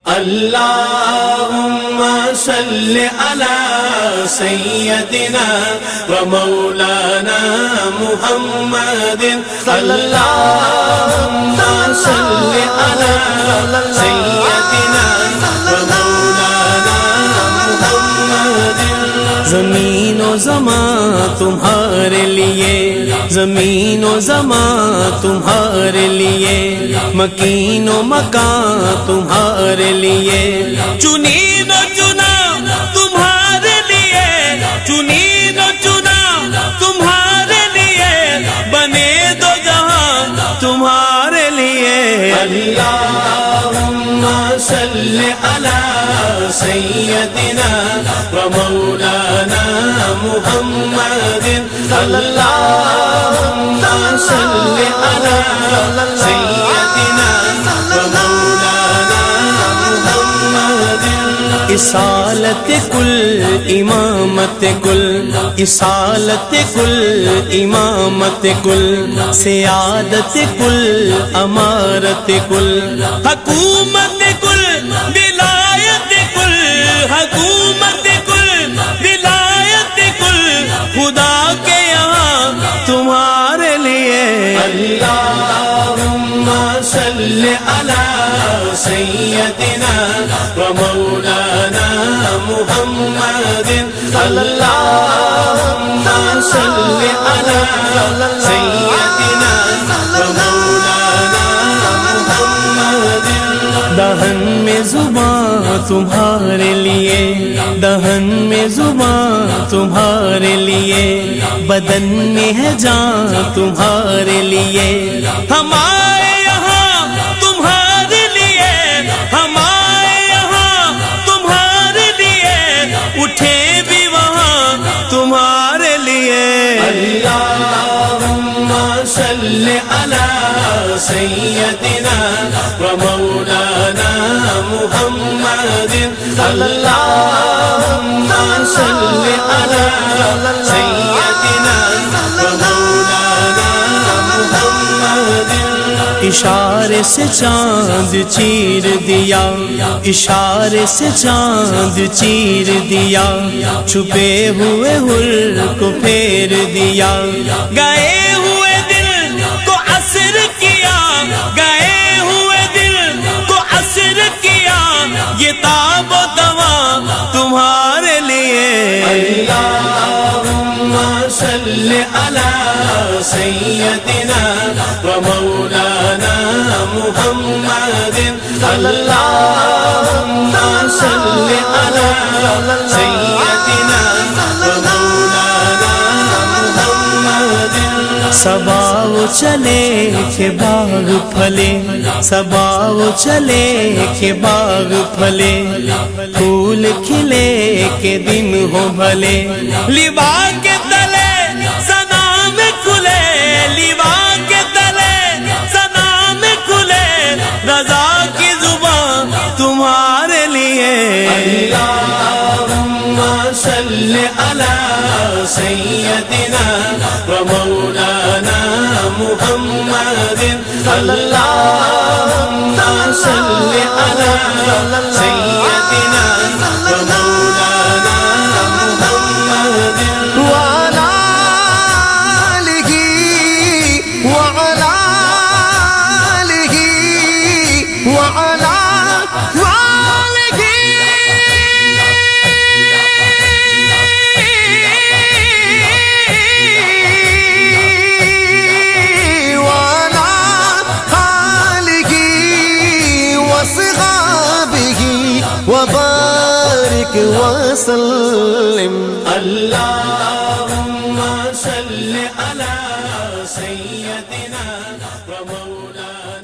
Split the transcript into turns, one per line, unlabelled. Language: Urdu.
اللهم صل على سيدنا ومولانا محمد اللهم صل على سيدنا ومولانا محمد زمین و زمان تمہارے لیے زمین و زمان تمہارے لیے مکین و مکان تمہارے لیے چنین و چنا تمہارے لیے چنین و چنا تمہارے لیے بنے دو جہاں تمہارے لیے اللہم صل علی سیدنا ومولانا محمد اللہم صل علی سیدنا ومولانا محمد اصالت کل امامت کل اصالت کل امامت کل سیادت کل امارت کل حکومت کل ولایت کل حکومت کل ولایت کل خدا کے یہاں تمہارے لیے اللہم صل علی سیدنا ومولانا محمد اللہم صل علی سیدنا ومولانا محمد دہن میں زبان تمہارے لیے دہن میں زبان تمہارے لیے بدن میں ہے جان تمہارے لیے ہمارے یہاں تمہارے لیے ہمارے یہاں تمہارے لیے اٹھے بھی وہاں تمہارے لیے اللہم صل علی سیدنا ومولانا محمد اللہم صل علی سیدنا ومولانا محمد اشارے سے چاند چیر دیا اشارے سے چاند چیر دیا چھپے ہوئے حر کو پھیر دیا گئے ہوئے دل کو عصر کیا گئے ہوئے دل کو عصر کیا یہ تاب و دوا تمہارے لیے اللہم صل علی سیدنا ومولانا محمد اللہم صل علی سیدنا ومولانا محمد سباؤ چلے کہ باغ پھلے سباؤ چلے کہ باغ پھلے پھول کھلے کہ دن ہو بھلے لیوا کے تلے سنام کھلے لیوا کے تلے سنام کھلے رضا کی زبان تمہارے لیے اللہم صل علی سیدنا ومولانا محمد اللہم صل علی سیدنا ومولانا محمد
وعلى آله وعلى آله وعلى وبارك وسلم
اللهم صل على سيدنا ومولانا